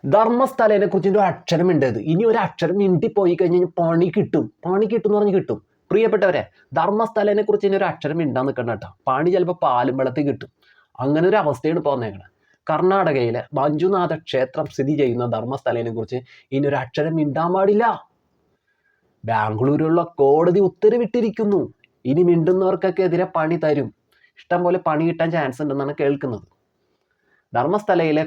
ധർമ്മസ്ഥലനെ കുറിച്ചിട്ട് ഒരു അക്ഷരം മിണ്ടരുത്. ഇനി ഒരു അക്ഷരം മിണ്ടിപ്പോയി കഴിഞ്ഞാൽ പണി കിട്ടും എന്ന് പറഞ്ഞ് കിട്ടും. പ്രിയപ്പെട്ടവരെ, ധർമ്മസ്ഥലനെ കുറിച്ച് ഇനി ഒരു അക്ഷരം മിണ്ടാൻ നിൽക്കണ്ട കേട്ടോ. പണി ചിലപ്പോൾ പാലും വെള്ളത്തിൽ കിട്ടും. അങ്ങനെ ഒരു അവസ്ഥയാണ് ഇപ്പോൾ വന്നേക്കണത്. കർണാടകയിലെ മഞ്ജുനാഥ ക്ഷേത്രം സ്ഥിതി ചെയ്യുന്ന ധർമ്മസ്ഥലനെ കുറിച്ച് ഇനി ഒരു അക്ഷരം മിണ്ടാൻ പാടില്ല. ബാംഗ്ലൂരിലുള്ള കോടതി ഉത്തരവിട്ടിരിക്കുന്നു. ഇനി മിണ്ടുന്നവർക്കൊക്കെ എതിരെ പണി തരും. ഇഷ്ടം പോലെ പണി കിട്ടാൻ ചാൻസ് ഉണ്ടെന്നാണ് കേൾക്കുന്നത്. ധർമ്മസ്ഥലയിലെ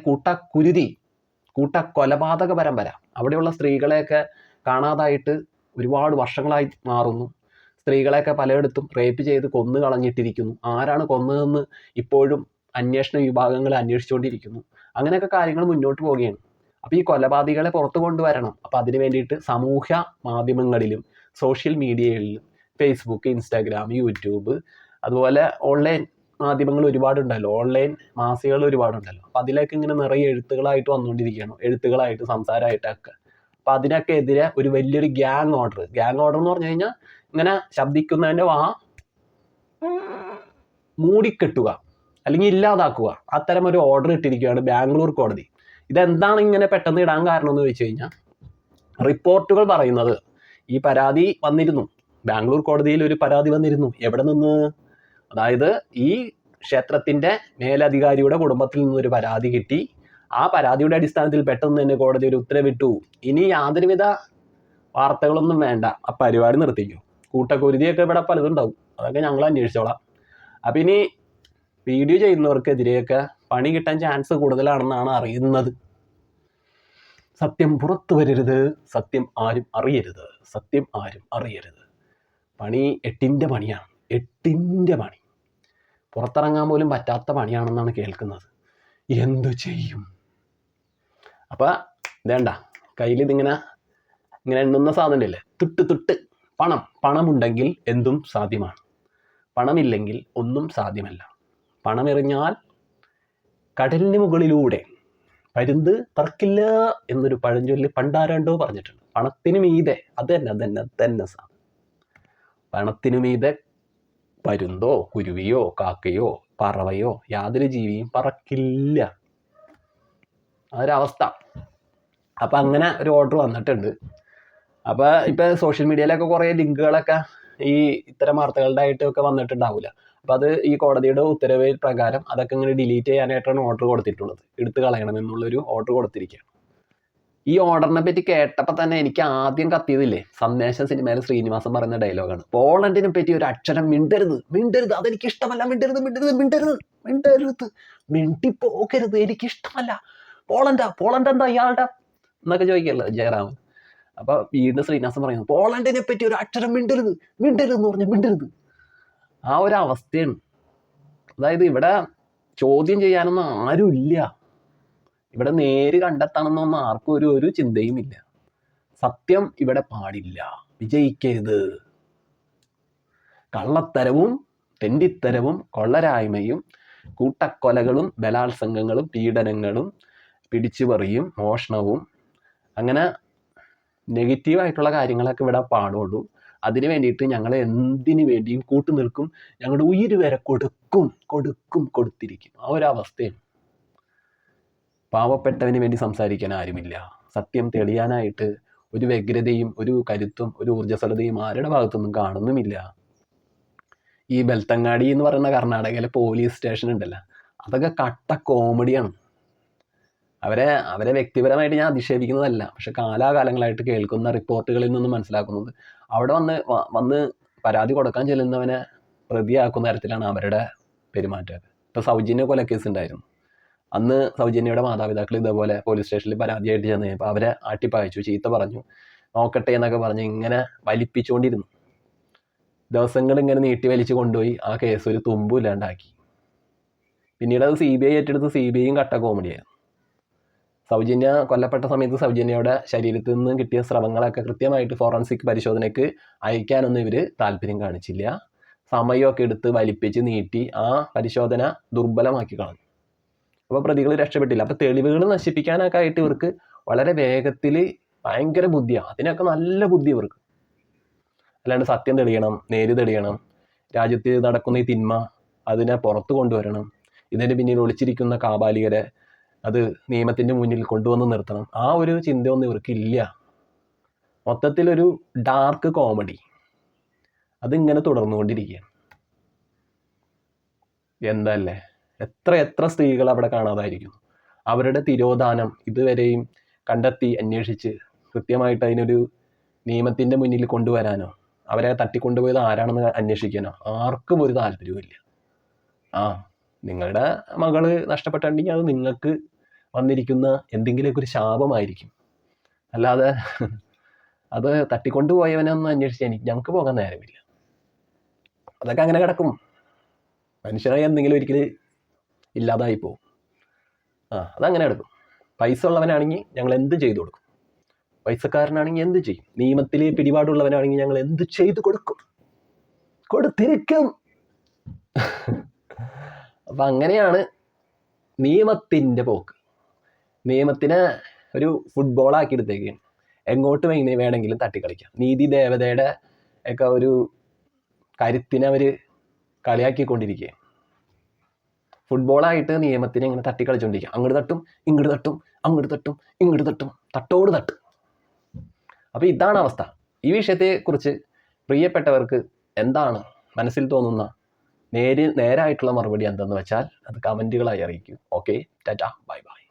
കൂട്ട കൊലപാതക പരമ്പര, അവിടെയുള്ള സ്ത്രീകളെയൊക്കെ കാണാതായിട്ട് ഒരുപാട് വർഷങ്ങളായി മാറുന്നു. സ്ത്രീകളെയൊക്കെ പലയിടത്തും റേപ്പ് ചെയ്ത് കൊന്നു കളഞ്ഞിട്ടിരിക്കുന്നു. ആരാണ് കൊന്നതെന്ന് ഇപ്പോഴും അന്വേഷണ വിഭാഗങ്ങൾ അന്വേഷിച്ചുകൊണ്ടിരിക്കുന്നു. അങ്ങനെയൊക്കെ കാര്യങ്ങൾ മുന്നോട്ട് പോവുകയാണ്. അപ്പോൾ ഈ കൊലപാതകളെ പുറത്തു കൊണ്ടുവരണം. അപ്പോൾ അതിന് വേണ്ടിയിട്ട് സമൂഹ മാധ്യമങ്ങളിലും സോഷ്യൽ മീഡിയകളിലും ഫേസ്ബുക്ക്, ഇൻസ്റ്റാഗ്രാം, യൂട്യൂബ്, അതുപോലെ ഓൺലൈൻ മാധ്യമങ്ങൾ ഒരുപാടുണ്ടല്ലോ, ഓൺലൈൻ മാസികകൾ ഒരുപാടുണ്ടല്ലോ. അപ്പോൾ അതിലേക്ക് ഇങ്ങനെ നിറയെ എഴുത്തുകളായിട്ട് വന്നുകൊണ്ടിരിക്കുകയാണ്, എഴുത്തുകളായിട്ട് സംസാരമായിട്ടൊക്കെ. അപ്പോൾ അതിനൊക്കെ എതിരെ ഒരു വലിയൊരു ഗ്യാങ് ഓർഡർ എന്ന് പറഞ്ഞു കഴിഞ്ഞാൽ ഇങ്ങനെ ശബ്ദിക്കുന്നതിൻ്റെ മൂടിക്കെട്ടുക അല്ലെങ്കിൽ ഇല്ലാതാക്കുക, അത്തരം ഒരു ഓർഡർ ഇട്ടിരിക്കുകയാണ് ബാംഗ്ലൂർ കോടതി. ഇതെന്താണ് ഇങ്ങനെ പെട്ടെന്ന് ഇടാൻ കാരണം എന്ന് ചോദിച്ചു കഴിഞ്ഞാൽ, റിപ്പോർട്ടുകൾ പറയുന്നത് ഈ പരാതി വന്നിരുന്നു, ബാംഗ്ലൂർ കോടതിയിൽ ഒരു പരാതി വന്നിരുന്നു. എവിടെ നിന്ന്? അതായത് ഈ ക്ഷേത്രത്തിൻ്റെ മേലധികാരിയുടെ കുടുംബത്തിൽ നിന്നൊരു പരാതി കിട്ടി. ആ പരാതിയുടെ അടിസ്ഥാനത്തിൽ പെട്ടെന്ന് തന്നെ കോടതി ഒരു ഉത്തരവിട്ടു. ഇനി യാതൊരുവിധ വാർത്തകളൊന്നും വേണ്ട, ആ പരിപാടി നിർത്തിക്കും. കൂട്ടക്കുരുതിയൊക്കെ ഇവിടെ പലതും ഉണ്ടാവും, അതൊക്കെ ഞങ്ങൾ അന്വേഷിച്ചോളാം. അപ്പം ഇനി വീഡിയോ ചെയ്യുന്നവർക്കെതിരെയൊക്കെ പണി കിട്ടാൻ ചാൻസ് കൂടുതലാണെന്നാണ് അറിയുന്നത്. സത്യം പുറത്തു വരരുത്, സത്യം ആരും അറിയരുത്. പണി എട്ടിൻ്റെ പണിയാണ്, പണി പുറത്തിറങ്ങാൻ പോലും പറ്റാത്ത പണിയാണെന്നാണ് കേൾക്കുന്നത്. എന്തു ചെയ്യും? അപ്പം വേണ്ട, കയ്യിൽ ഇതിങ്ങനെ എണ്ണുന്ന സാധനമില്ലേ, തുട്ട് പണമുണ്ടെങ്കിൽ എന്തും സാധ്യമാണ്, പണമില്ലെങ്കിൽ ഒന്നും സാധ്യമല്ല. പണമെറിഞ്ഞാൽ കടലിന് മുകളിലൂടെ പരുന്ത് പറക്കില്ല എന്നൊരു പഴഞ്ചൊല്ലി പണ്ടാരണ്ടോ പറഞ്ഞിട്ടുണ്ട്. പണത്തിനു മീതെ അത് തന്നെ സാധനം. പണത്തിനു മീതെ പരുന്തോ കുരുവിയോ കാക്കയോ പറവയോ യാതൊരു ജീവിയും പറക്കില്ല. അതൊരവസ്ഥ. അപ്പം അങ്ങനെ ഒരു ഓർഡർ വന്നിട്ടുണ്ട്. അപ്പോൾ ഇപ്പം സോഷ്യൽ മീഡിയയിലൊക്കെ കുറേ ലിങ്കുകളൊക്കെ ഈ ഇത്തരം വാർത്തകളുടെ ആയിട്ടൊക്കെ വന്നിട്ടുണ്ടാവില്ല. അപ്പം അത് ഈ കോടതിയുടെ ഉത്തരവ് പ്രകാരം അതൊക്കെ ഇങ്ങനെ ഡിലീറ്റ് ചെയ്യാനായിട്ടാണ് ഓർഡർ കൊടുത്തിട്ടുള്ളത്. എടുത്തു കളയണമെന്നുള്ളൊരു ഓർഡർ കൊടുത്തിരിക്കുകയാണ്. ഈ ഓർഡറിനെ പറ്റി കേട്ടപ്പോൾ തന്നെ എനിക്ക് ആദ്യം കത്തിയതില്ലേ, സന്ദേശം സിനിമയിൽ ശ്രീനിവാസൻ പറയുന്ന ഡയലോഗാണ്. പോളണ്ടിനെ പറ്റി ഒരു അക്ഷരം മിണ്ടരുത്, അതെനിക്കിഷ്ടമല്ല, മിണ്ടരുത്, മിണ്ടിപ്പോകരുത്, എനിക്കിഷ്ടമല്ല. പോളണ്ട് എന്താ ഇയാളുടെ എന്നൊക്കെ ചോദിക്കല്ലോ ജയറാമൻ. അപ്പോൾ വീണ്ടും ശ്രീനിവാസൻ പറയുന്നു, പോളണ്ടിനെ പറ്റി ഒരു അക്ഷരം മിണ്ടരുത് എന്ന് പറഞ്ഞാൽ മിണ്ടരുത്. ആ ഒരു അവസ്ഥയാണ്. അതായത് ഇവിടെ ചോദ്യം ചെയ്യാനൊന്നും ആരുമില്ല, ഇവിടെ നേര് കണ്ടെത്തണമെന്നൊന്നും ആർക്കും ഒരു ചിന്തയും ഇല്ല. സത്യം ഇവിടെ പാടില്ല, വിജയിക്കരുത്. കള്ളത്തരവും തെണ്ടിത്തരവും കൊള്ളരായ്മയും കൂട്ടക്കൊലകളും ബലാത്സംഗങ്ങളും പീഡനങ്ങളും പിടിച്ചുപറിയും മോഷണവും അങ്ങനെ നെഗറ്റീവായിട്ടുള്ള കാര്യങ്ങളൊക്കെ ഇവിടെ പാടുള്ളൂ. അതിന് വേണ്ടിയിട്ട് ഞങ്ങൾ എന്തിനു വേണ്ടിയും കൂട്ടുനിൽക്കും, ഞങ്ങളുടെ ഉയിര് വരെ കൊടുത്തിരിക്കും. ആ ഒരു അവസ്ഥയാണ്. പാവപ്പെട്ടവന് വേണ്ടി സംസാരിക്കാൻ ആരുമില്ല. സത്യം തെളിയാനായിട്ട് ഒരു വ്യഗ്രതയും ഒരു കരുത്തും ഒരു ഊർജ്ജസ്വലതയും ആരുടെ ഭാഗത്തൊന്നും കാണുന്നുമില്ല. ഈ ബെൽത്തങ്ങാടി എന്ന് പറയുന്ന കർണാടകയിലെ പോലീസ് സ്റ്റേഷൻ ഉണ്ടല്ലോ, അതൊക്കെ കട്ട കോമഡിയാണ്. അവരെ വ്യക്തിപരമായിട്ട് ഞാൻ അധിക്ഷേപിക്കുന്നതല്ല, പക്ഷെ കാലാകാലങ്ങളായിട്ട് കേൾക്കുന്ന റിപ്പോർട്ടുകളിൽ നിന്നും മനസ്സിലാക്കുന്നത് അവിടെ വന്ന് പരാതി കൊടുക്കാൻ ചെല്ലുന്നവനെ പ്രതിയാക്കുന്ന തരത്തിലാണ് അവരുടെ പെരുമാറ്റം. ഇപ്പോൾ സൗജന്യ കൊലക്കേസ് ഉണ്ടായിരുന്നു. അന്ന് സൗജന്യയുടെ മാതാപിതാക്കൾ ഇതേപോലെ പോലീസ് സ്റ്റേഷനിൽ പരാതിയായിട്ട് ചെന്ന് കഴിഞ്ഞപ്പോൾ അവരെ ആട്ടിപ്പായച്ചു, ചീത്ത പറഞ്ഞു, നോക്കട്ടെ എന്നൊക്കെ പറഞ്ഞ് ഇങ്ങനെ വലിപ്പിച്ചുകൊണ്ടിരുന്നു. ദിവസങ്ങൾ ഇങ്ങനെ നീട്ടി വലിച്ചു കൊണ്ടുപോയി ആ കേസ് ഒരു തുമ്പും ഇല്ലാണ്ടാക്കി. പിന്നീട് അത് CBI ഏറ്റെടുത്ത് CBIയും കട്ട കോമഡിയായിരുന്നു. സൗജന്യ കൊല്ലപ്പെട്ട സമയത്ത് സൗജന്യയുടെ ശരീരത്തിൽ നിന്ന് കിട്ടിയ സ്രവങ്ങളൊക്കെ കൃത്യമായിട്ട് ഫോറൻസിക് പരിശോധനയ്ക്ക് അയക്കാനൊന്നും ഇവർ താല്പര്യം കാണിച്ചില്ല. സമയമൊക്കെ എടുത്ത് വലിപ്പിച്ച് നീട്ടി ആ പരിശോധന ദുർബലമാക്കി കളഞ്ഞു. അപ്പോൾ പ്രതികൾ രക്ഷപ്പെട്ടില്ല. അപ്പോൾ തെളിവുകൾ നശിപ്പിക്കാനൊക്കെ ആയിട്ട് ഇവർക്ക് വളരെ വേഗത്തിൽ ഭയങ്കര ബുദ്ധിയാണ്. അതിനൊക്കെ നല്ല ബുദ്ധി ഇവർക്ക്. അല്ലാണ്ട് സത്യം തെളിയണം, നേര് തെളിയണം, രാജ്യത്ത് നടക്കുന്ന ഈ തിന്മ അതിനെ പുറത്തു കൊണ്ടുവരണം, ഇതിന് പിന്നിൽ ഒളിച്ചിരിക്കുന്ന കാബാലികരെ അത് നിയമത്തിൻ്റെ മുന്നിൽ കൊണ്ടുവന്ന് നിർത്തണം. ആ ഒരു ചിന്തയൊന്നും ഇവർക്കില്ല. മൊത്തത്തിലൊരു ഡാർക്ക് കോമഡി അതിങ്ങനെ തുടർന്നുകൊണ്ടിരിക്കുകയാണ്. എന്തല്ലേ, എത്ര സ്ത്രീകൾ അവിടെ കാണാതായിരിക്കും. അവരുടെ തിരോധാനം ഇതുവരെയും കണ്ടെത്തി അന്വേഷിച്ച് കൃത്യമായിട്ട് അതിനൊരു നിയമത്തിൻ്റെ മുന്നിൽ കൊണ്ടുവരാനോ അവരെ തട്ടിക്കൊണ്ടുപോയത് ആരാണെന്ന് അന്വേഷിക്കാനോ ആർക്കും ഒരു താല്പര്യവുമില്ല. നിങ്ങളുടെ മകള് നഷ്ടപ്പെട്ടിട്ടുണ്ടെങ്കിൽ അത് നിങ്ങൾക്ക് വന്നിരിക്കുന്ന എന്തെങ്കിലുമൊക്കെ ഒരു ശാപമായിരിക്കും. അല്ലാതെ അത് തട്ടിക്കൊണ്ടുപോയവനൊന്നും അന്വേഷിച്ച് ഞങ്ങൾക്ക് പോകാൻ നേരമില്ല. അതൊക്കെ അങ്ങനെ കിടക്കും. മനുഷ്യനായി എന്തെങ്കിലും ഒരിക്കലും ഇല്ലാതായി പോകും. അതങ്ങനെ കിടക്കും. പൈസ ഉള്ളവനാണെങ്കിൽ ഞങ്ങൾ എന്ത് ചെയ്തു കൊടുക്കും, പൈസക്കാരനാണെങ്കിൽ എന്ത് ചെയ്യും, നിയമത്തിൽ പിടിപാടുള്ളവനാണെങ്കിൽ ഞങ്ങൾ എന്ത് ചെയ്തു കൊടുത്തിരിക്കും. അപ്പം അങ്ങനെയാണ് നിയമത്തിൻ്റെ പോക്ക്. നിയമത്തിനെ ഒരു ഫുട്ബോളാക്കി എടുത്തേക്കാണ്. എങ്ങോട്ട് വേണമെങ്കിലും തട്ടിക്കളിക്കാം. നീതി ദേവതയുടെ ഒക്കെ ഒരു കരുത്തിനെ അവർ കളിയാക്കിക്കൊണ്ടിരിക്കുകയാണ്. ഫുട്ബോളായിട്ട് നിയമത്തിനെ ഇങ്ങനെ തട്ടിക്കളിച്ചുകൊണ്ടിരിക്കുക. അങ്ങോട്ട് തട്ടും, ഇങ്ങോട്ട് തട്ടും, അങ്ങോട്ട് തട്ടും, ഇങ്ങോട്ട് തട്ടും, തട്ടോട് തട്ട്. അപ്പോൾ ഇതാണ് അവസ്ഥ. ഈ വിഷയത്തെക്കുറിച്ച് പ്രിയപ്പെട്ടവർക്ക് എന്താണ് മനസ്സിൽ തോന്നുന്ന നേരായിട്ടുള്ള മറുപടി എന്തെന്ന് വെച്ചാൽ അത് കമൻറ്റുകളായി അറിയിക്കൂ. Okay, Tata, bye bye.